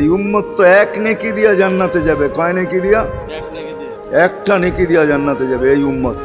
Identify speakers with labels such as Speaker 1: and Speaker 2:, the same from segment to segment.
Speaker 1: এই উম্মত তো এক নেকি দিয়া জান্নাতে যাবে। কয় নেকি দিয়া? একটা নেকি দিয়া জান্নাতে যাবে এই উম্মত।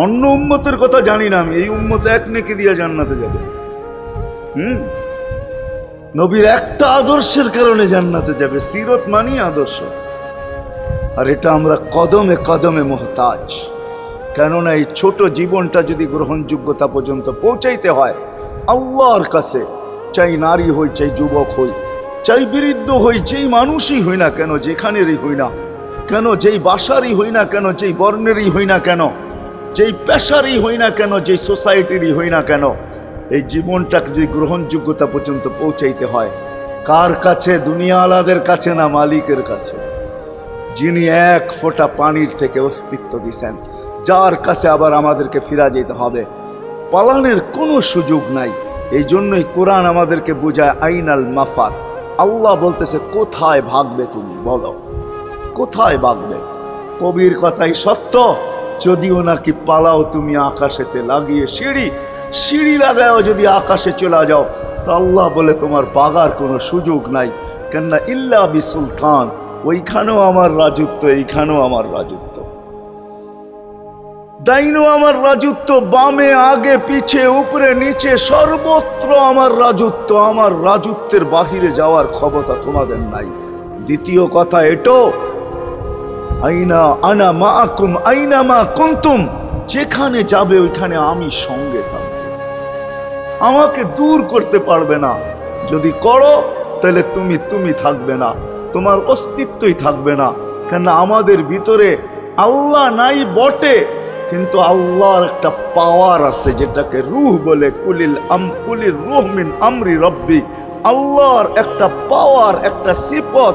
Speaker 1: অন্য উম্মতের কথা জানি না আমি, এই উম্মত এক নেকি দিয়া জান্নাতে যাবে। নবীর একটা আদর্শের কারণে জান্নাতে যাবে। সিরত মানি আদর্শ, আর এটা আমরা কদমে কদমে মুহতাজ। কেননা এই ছোট জীবনটা যদি গ্রহণযোগ্যতা পর্যন্ত পৌঁছাইতে হয় আল্লাহর কাছে, চাই নারী হই, চাই যুবক হই, চাই বৃদ্ধ হই, যেই মানুষই হই না কেন, যেখানেরই হই না কেন, যেই বাসারই হই না কেন, যেই বর্ণেরই হই না কেন, যেই পেশারই হই না কেন, যেই সোসাইটিরই হই না কেন, এই জীবনটাকে যদি গ্রহণযোগ্যতা পর্যন্ত পৌঁছাইতে হয় কার কাছে? দুনিয়াওয়ালাদের কাছে না, মালিকের কাছে, যিনি এক ফোঁটা পানির থেকে অস্তিত্ব দিছেন, যার কাছে আবার আমাদেরকে ফিরা যেতে হবে। পালানের কোনো সুযোগ নাই। এই জন্যই কোরআন আমাদেরকে বোঝায় আইনাল মাফার। আল্লাহ বলতেছে কোথায় ভাগবে তুমি, বলো কোথায় ভাগবে? কবির কথাই সত্য, যদিও নাকি পালাও তুমি আকাশেতে লাগিয়ে সিঁড়ি, সিঁড়ি লাগাও যদি আকাশে চলে যাও, তো আল্লাহ বলে তোমার বাগার কোনো সুযোগ নাই। কেননা ইল্লা বিসুলতান, ওইখানেও আমার রাজত্ব, এইখানেও আমার রাজত্ব, ডাইনো আমার রাজত্ব, বামে আগে পিছে উপরে নিচে সর্বত্র আমার রাজত্ব। আমার রাজত্বের বাহিরে যাওয়ার ক্ষমতা তোমাদের নাই। দ্বিতীয় কথা এটো, আইনা আনা মাআকুম আইনা মা কুনতুম, যেখানে যাবে ওইখানে আমি সঙ্গে থাকব, আমাকে দূর করতে পারবে না। যদি করো তাহলে তুমি থাকবে না, তোমার অস্তিত্বই থাকবে না। কেন আমাদের ভিতরে আল্লাহ নাই বটে, কিন্তু আল্লাহর একটা পাওয়ার আছে যেটাকে রূহ বলে। কুলির রূহ মিন আমরি রব্বি, আল্লাহর একটা পাওয়ার, একটা সিফত,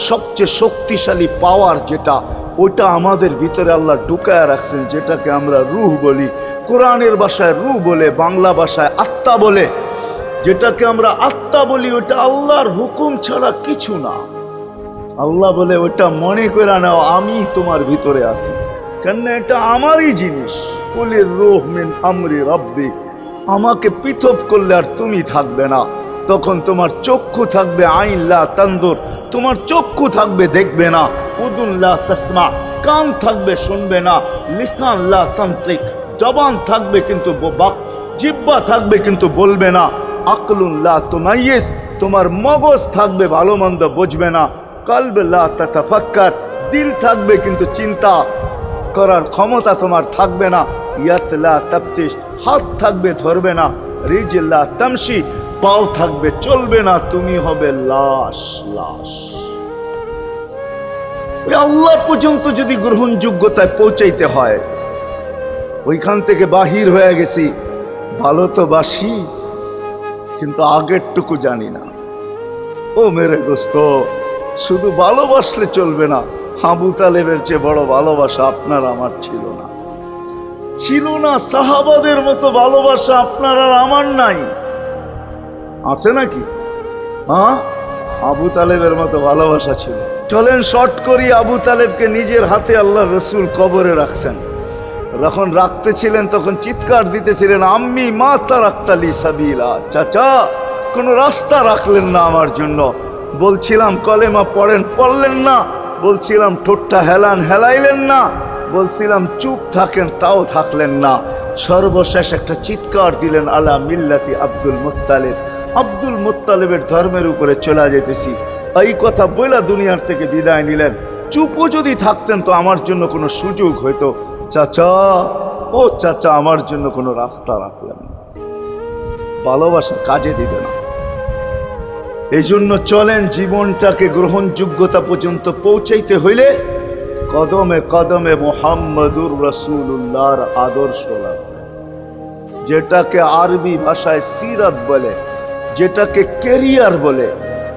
Speaker 1: সবচেয়ে শক্তিশালী পাওয়ার যেটা, ওটা আমাদের ভিতরে আল্লাহ ঢুকায় রাখছেন, যেটাকে আমরা রূহ বলি। কোরআনের ভাষায় রূহ বলে, বাংলা ভাষায় আত্মা বলে। যেটাকে আমরা আত্মা বলি ওটা আল্লাহর হুকুম ছাড়া কিছু না। আল্লাহ বলে ওটা মনে করে নাও আমি তোমার ভিতরে আছি, কেন এটা আমারই জিনিস। কুলির রূহ মিন আমরি রব্বি, আমাকে পৃথক করলে আর তুমি থাকবে না। তখন তোমার চক্ষু থাকবে আইন লা তানজুর, তোমার চক্ষু থাকবে দেখবে না। উদুন লা তাসমা, কান থাকবে শুনবে না। লিসান লা তান্তিক, জবান থাকবে কিন্তু জিহ্বা থাকবে কিন্তু বলবে না। আকলুন লা তুমাইয়িজ, তোমার মগজ থাকবে ভালো মন্দ বুঝবে না। কলব লা তাতাফাক্কার, দিল থাকবে কিন্তু চিন্তা করার ক্ষমতা তোমার থাকবে না। ইয়াত লা তাফতিশ, হাত থাকবে ধরবে না। রিজল লা তামশি, পাও থাকবে চলবে না। তুমি হবে লাশ। ওই আল্লাহ পর্যন্ত যদি গ্রহণযোগ্যতায় পৌঁছাইতে হয়, ওইখান থেকে বাহির হয়ে গেছি। ভালো তো বাসি, কিন্তু আগেরটুকু জানি না। ও মেরে দোস্ত, শুধু ভালোবাসলে চলবে না। আবু তালেবের চেয়ে বড় ভালোবাসা আপনার আমার ছিল না, ছিল না। সাহাবাদের মতো ভালোবাসা আপনার আর আমার নাই। আছে নাকি? হ্যাঁ, আবু তালেবের মতো ভালোবাসা ছিল। চলেন শর্ট করি। আবু তালেবকে নিজের হাতে আল্লাহ রসুল কবরে রাখছেন। যখন রাখতেছিলেন তখন চিৎকার দিতেছিলেন, আম্মি মা তারাক্তালি সাবিলা, চাচা কোন রাস্তা রাখলেন না আমার জন্য। বলছিলাম কলেমা পড়েন, পড়লেন না। বলছিলাম ঠোঁটটা হেলান, হেলাইলেন না। বলছিলাম চুপ থাকেন, তাও থাকলেন না। সর্বশেষ একটা চিৎকার দিলেন, আলা মিল্লাতি আব্দুল মুত্তালিব, আব্দুল মুত্তালিবের ধর্মের উপরে চলে যেতেছি। এই কথা বলে দুনিয়ার থেকে বিদায় নিলেন। চুপও যদি থাকতেন তো আমার জন্য কোনো সুযোগ হইতো। চাচা, ও চাচা, আমার জন্য কোনো রাস্তা রাখলেন না। ভালোবাসা কাজে দিবে না। এই জন্য চলেন, জীবনটাকে গ্রহণযোগ্যতা পর্যন্ত পৌঁছাইতে হইলে কদমে কদমে মুহাম্মদুর রাসূলুল্লাহর আদর্শ লাগবে। যেটাকে আরবি ভাষায় সিরাত বলে, যেটাকে কেরিয়ার বলে।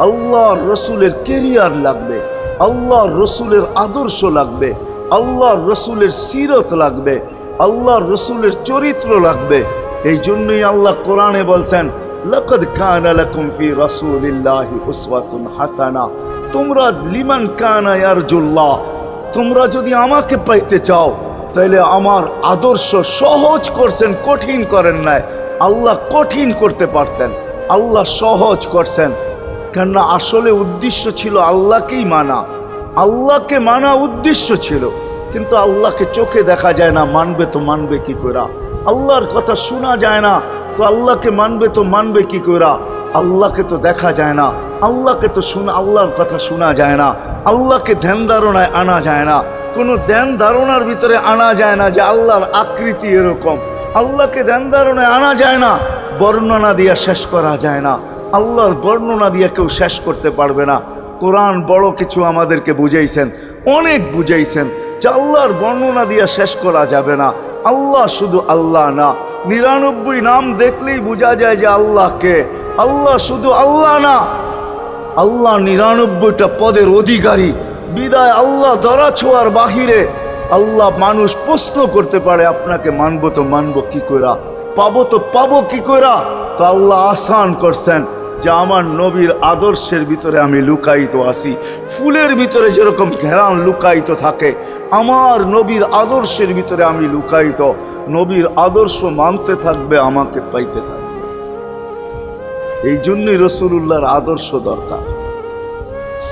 Speaker 1: আল্লাহর রসুলের কেরিয়ার লাগবে, আল্লাহর রসুলের আদর্শ লাগবে, আল্লাহর রসুলের সিরত লাগবে, আল্লাহর রসুলের চরিত্র লাগবে। এই জন্যই আল্লাহ কোরআনে বলছেন, লাকাদ কানা লাকুম ফি রাসূলিল্লাহি উসওয়াতুন হাসানা, তোমরা লিমান কানা ইয়ারজুল্লাহ, তোমরা যদি আমাকে পাইতে চাও তাহলে আমার আদর্শ সহজ করছেন, কঠিন করেন নাই। আল্লাহ কঠিন করতে পারতেন, আল্লাহ সহজ করছেন। কেননা আসলে উদ্দেশ্য ছিল আল্লাহকেই মানা, আল্লাহকে মানা উদ্দেশ্য ছিল। কিন্তু আল্লাহকে চোখে দেখা যায় না, মানবে তো মানবে কি করে? আল্লাহর কথা শোনা যায় না, তো আল্লাহকে মানবে তো মানবে কি করে? আল্লাহকে তো দেখা যায় না, আল্লাহকে তো আল্লাহর কথা শোনা যায় না, আল্লাহকে ধ্যান ধারণায় আনা যায় না, কোনো ধ্যান ধারণার ভিতরে আনা যায় না যে আল্লাহর আকৃতি এরকম। আল্লাহকে ধ্যান ধারণায় আনা যায় না, বর্ণনা দিয়ে শেষ করা যায় না। আল্লাহর বর্ণনা দিয়ে কেউ শেষ করতে পারবে না। কোরআন বড় কিছু আমাদেরকে বুঝাইছেন, অনেক বুঝাইছেন যে আল্লাহর বর্ণনা দিয়ে শেষ করা যাবে না। আল্লাহ শুধু আল্লাহ না, 99 নাম দেখলেই বোঝা যায় যে আল্লাহকে। আল্লাহ শুধু আল্লাহ না, আল্লাহ 99টা পদের অধিকারী। বিদায় আল্লাহ ধরা ছোঁয়ার বাহিরে আল্লাহ মানুষ প্রশ্ন করতে পারে, আপনাকে মানবো তো মানবো কি কইরা, পাবো তো পাবো কি কইরা? তো আল্লাহ আসান করছেন যে আমার নবীর আদর্শের ভিতরে আমি লুকায়িত আছি। ফুলের ভিতরে যেরকম ঘেরান লুকায়িত থাকে, আমার নবীর আদর্শের ভিতরে আমি লুকায়িত। নবীর আদর্শ মানতে থাকবে, আমাকে পাইতে থাকবে। এই জন্যই রাসূলুল্লাহর আদর্শ দরকার,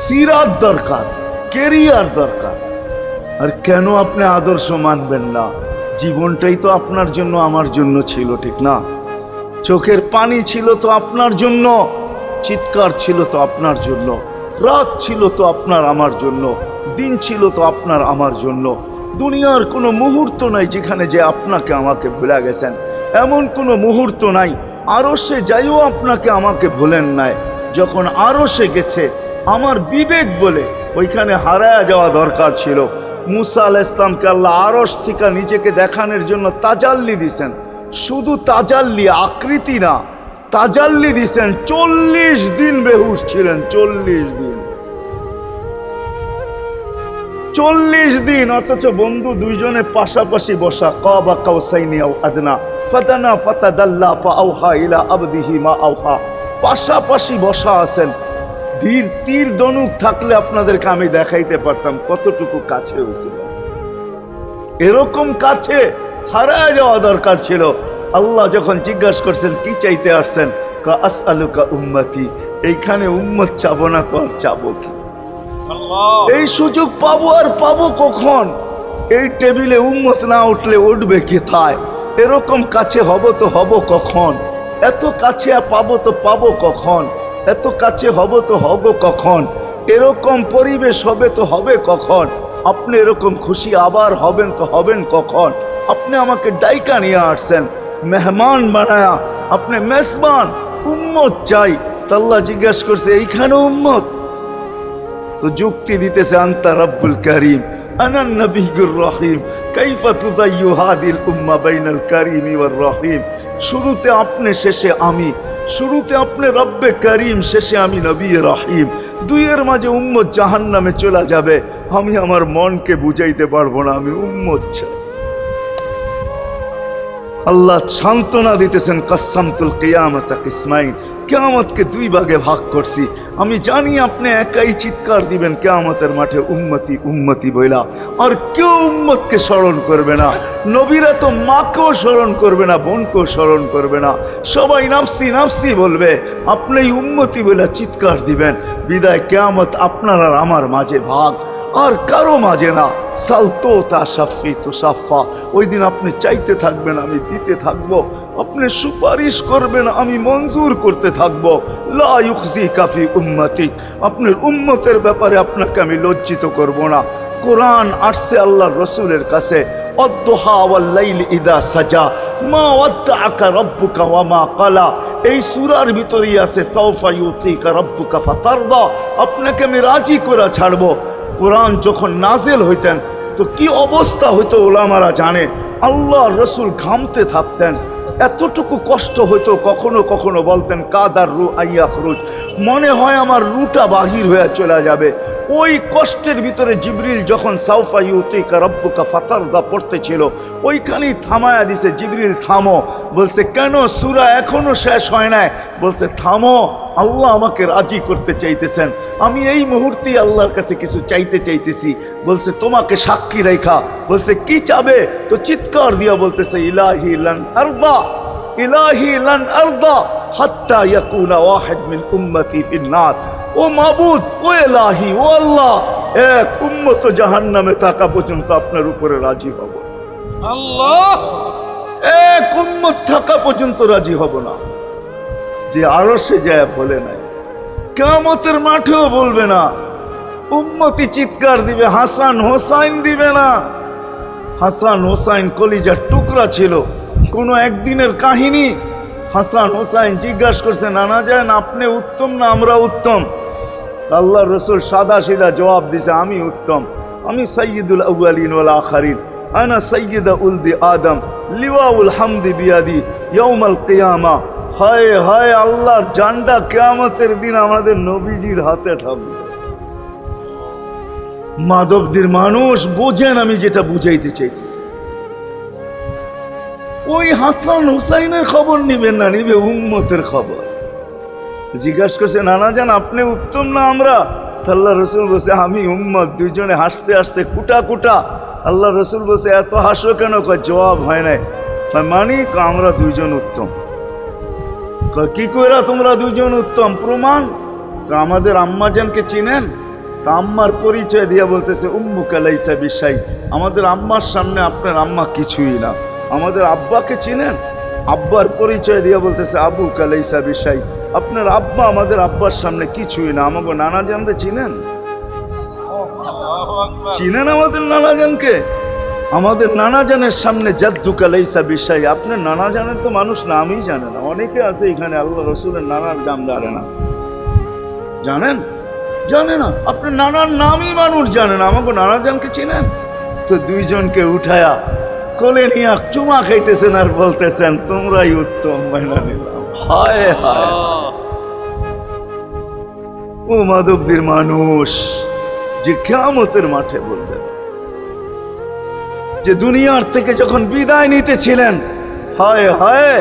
Speaker 1: সিরাত দরকার, কেরিয়ার দরকার। আর কেন আপনি আদর্শ মানবেন না? জীবনটাই তো আপনার জন্য আমার জন্য ছিল, ঠিক না? চোখের পানি ছিল তো আপনার জন্য, চিৎকার ছিল তো আপনার জন্য, রাত ছিল তো আপনার আমার জন্য, দিন ছিল তো আপনার আমার জন্য। দুনিয়ার কোনো মুহূর্ত নাই যেখানে যে আপনাকে আমাকে ভুলে গেছেন, এমন কোনো মুহূর্ত নাই। আরশে যাইও আপনাকে আমাকে ভুলেন নাই। যখন আরশে গেছে আমার বিবেক বলে ওইখানে হারায়া যাওয়া দরকার ছিল। মুসা আলাইহিস সালামকে আল্লাহ আরশ থেকে নিজেকে দেখানোর জন্য তাজাল্লি দিছেন। শুধু তাজাল্লি, আকৃতি না, তাজাল্লি দিছেন। 40 দিন বেহুশ ছিলেন, 40 দিন, 40 দিন। অথচ বন্ধু দুইজনে পাশাপাশি বসা, কাবা কাউসাইনি আও আদনা ফাদানা ফাতাদাল্লা ফাআওহা ইলা আবদিহি মা আওহা, পাশাপাশি বসা আছেন। তীর ধনুক থাকলে আপনাদেরকে আমি দেখাইতে পারতাম কতটুকু কাছে হয়েছিল। এরকম কাছে হারায় যাওয়া দরকার ছিল। আল্লাহ যখন জিজ্ঞাসা করছেন কি চাইতে আসছেন, আসআলুকা উম্মতি, এইখানে উম্মত চাবো না তো আর চাবো কি? এই সুযোগ পাবো আর পাবো কখন? এই টেবিলে উম্মত না উঠলে উঠবে কোথায়? এরকম কাছে হব তো হব কখন? এত কাছে পাবো তো পাবো কখন? এত কাছে হব তো হব কখন? এরকম পরিবেশ হবে তো হবে কখন? আপনি এরকম খুশি আবার হবেন তো হবেন কখন? আপনি আমাকে ডাইকা নিয়ে আসছেন, মেহমান বানায়া, আপনি মেজবান, উম্মত চাই। আল্লাহ জিজ্ঞাসা করছে এইখানে উম্মত? তো যুক্তি দিতেছে আনতা রব্বুল করিম আনান নবিয়্যুর রহিম কাইফা তুদাইয়ু হাদিল উম্মাহ বাইনাল কারীমি ওয়ার রহিম। শুরুতে আপনি, শেষে আমি। শুরুতে আপনি রব্বে করিম, শেষে আমি নবী রহিম। দুইয়ের মাঝে উম্মত জাহান্নামে চলে যাবে। আমি আমার মনকে বুঝাইতে পারবো না, আমি উম্মত চাই। আল্লাহ সান্ত্বনা দিতেছেন, কাসসামতুল কিয়ামাতা কিসমাইন, কিয়ামতকে 2 ভাগে ভাগ করছি। আমি জানি আপনি একাই চিৎকার দিবেন কিয়ামতের মাঠে উম্মতি উম্মতি বইলা, আর কেউ উম্মতকে স্মরণ করবে না। নবীরা তো মাকেও স্মরণ করবে না, বোনকেও স্মরণ করবে না, সবাই নাফসি নাফসি বলবে। আপনি উম্মতি বইলা চিৎকার দিবেন। বিদায় কিয়ামত আপনার আর আমার মাঝে ভাগ, আর কারো মাঝে না। সালতো তা সাফি তো সাফা, ওই দিন আপনি চাইতে থাকবেন, আমি দিতে থাকবো। আপনি সুপারিশ করবেন, আমি মঞ্জুর করতে থাকবো। লা ইউখজিকা ফি উম্মতিক, আপনার উম্মতের ব্যাপারে আপনাকে আমি লজ্জিত করব না। কোরআন আসছে আল্লাহর রসুলের কাছে, অদ্দুহা ওয়াল লাইলি ইদা সাজা মা ওয়াদ্দাআকা রাব্বুকা ওয়া মা ক্বালা। এই সূরার ভিতরেই আছে সাউফা ইউতিকা রাব্বুকা ফাতারদা, আপনাকে আমি রাজি করে ছাড়বো। কোরআন যখন নাজেল হইতেন তো কি অবস্থা হইতো ওলামারা জানে। আল্লাহ রসুল ঘামতে থাকতেন, এতটুকু কষ্ট হইতো। কখনো কখনো বলতেন কাদার রু আইয়া খরুজ, মনে হয় আমার রুটা বাহির হয়ে চলে যাবে। ওই কষ্টের ভিতরে জিবরিল যখন সাউফা ইউতিকা রাব্বুকা ফাতারদা পড়তেছিল, ওইখানেই থামায়া দিছে, জিবরিল থামো। বলছে কেন? সূরা এখনো শেষ হয় নাই। বলছে থামো, আল্লাহ আমাকে রাজি করতে চাইতেছেন, আমি এই মুহূর্তেই আল্লাহর কাছে কিছু চাইতে চাইতেছি। বলছে তোমাকে সাক্ষী রেখা। বলছে কি চাবে? তো চিৎকার দিয়া বলতেছে ইলাহি লান আরদা, ইলাহি লান আরদা হাত্তা ইয়াকুনা ওয়াহিদ মিন উম্মতি ফিন নার। ও মাবুদ, ও এলাহি, ও আল্লাহ, এক উম্মত জাহান্নামে থাকা পর্যন্ত আপনার উপরে রাজি হব।
Speaker 2: আল্লাহ,
Speaker 1: এক উম্মত থাকা পর্যন্ত রাজি হব না। যে আরশে যায় বলে নাই, কিয়ামতের মাঠেও বলবে না। উম্মতি চিৎকার দিবে, হাসান হোসাইন দিবে না। হাসান হোসাইন কলিজার টুকরা ছিল, কোনো একদিনের কাহিনী। হাসান হোসাইন জিজ্ঞাসা করছে, নানা যান আপনি উত্তম না আমরা উত্তম? আল্লাহ রসুল সাদা সিধা জবাব দিছে, আমি উত্তম, আমি সাইয়্যিদুল আউয়ালিন ওয়াল আখিরিন, আনা সাইয়্যিদা উলদি আদম, লিওয়াউল হামদি বিয়াদি ইয়াউমাল কিয়ামা। হায় হায়, আল্লাহর জান্ডা কিয়ামতের দিন আমাদের নবীজির হাতে থাকবে। মাধবদের মানুষ বোঝেন আমি যেটা বুঝাইতে চাইতেছি। ওই হাসান হুসাইনের খবর নিবেন না, নিবে উম্মতের খবর। জিজ্ঞাসা করছে, নানা যান আপনি উত্তম না আমরা? আল্লাহ রসুল বলছে, আমি উম্মত। দুইজনে হাসতে হাসতে কুটা কুটা। আল্লাহ রসুল বলছে, এত হাসো কেন? জবাব হয় নাই। মানি আমরা দুইজন উত্তম। কি কইরা তোমরা দুইজন উত্তম? প্রমাণ। আমাদের আম্মাজানকে চিনেন? তা আম্মার পরিচয় দিয়া বলতেছে, উম্মুকা লাইসা বিশাই, আমাদের আম্মার সামনে আপনার আম্মা কিছুই না। আমাদের আব্বাকে চিনেন? আব্বার পরিচয় দিয়া বলতেছে, আবুকা লাইসা বিশাই, আপনার আব্বা আমাদের আব্বার সামনে কিছুই না। আমাকে নানা জানরে চিনেন? চিনেন আমাদের নানা জানকে? আমাদের নানা জানের সামনে জাদ্দুকা লাইসা বিশাই, আপনার নানা জানের তো মানুষ নামই জানে না। অনেকে আছে এখানে আল্লাহ রসুলের নানার নাম জানে না। জানেন? জানে না। আপনার নানার নামই মানুষ জানে না। আমাকে নানা জানকে চিনেন? তো দুইজনকে উঠায়া কোলে নিয়ে চুমা খাইতেছেন আর বলতেছেন, তোমরাই উত্তম, মাইনা নিলাম। হায় হায়, ও মাধবদের মানুষ যে কিয়ামতের মাঠে বলবেন, যে দুনিয়ার থেকে যখন বিদায় নিতেছিলেন, হায় হায়,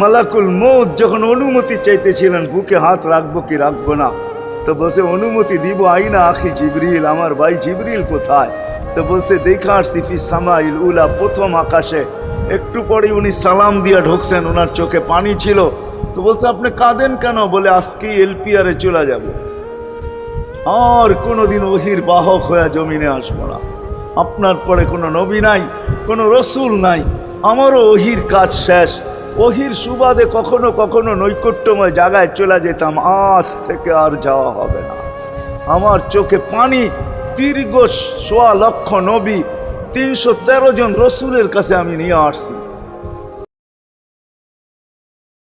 Speaker 1: মালাকুল মউত যখন অনুমতি চাইতেছিলেন, বুকে হাত রাখবো কি রাখবো না, তো বলছে অনুমতি দিব। আইনা আখি জিবরিল, আমার ভাই জিবরিল কোথায়? তো বলছে, দেখা আসছি ফি সামাইল উলা, প্রথম আকাশে। একটু পরে উনি সালাম দিয়া ঢুকছেন, ওনার চোখে পানি ছিল। তো বলছে, আপনি কাঁদেন কেন? বলে, আজকেই এলপিআরে চলে যাব, আর কোনোদিন ওহির বাহক হয়ে জমিনে আসবো না। আপনার পরে কোনো নবী নাই, কোনো রসুল নাই, আমারও ওহির কাজ শেষ। ওহির সুবাদে কখনো কখনো নৈকট্যময় জায়গায় চলে যেতাম, আজ থেকে আর যাওয়া হবে না। আমার চোখে পানি। দীর্ঘ ১.৫ লক্ষ নবী, ৩১৩ জন রসুলের কাছে আমি নিয়ে আসছি।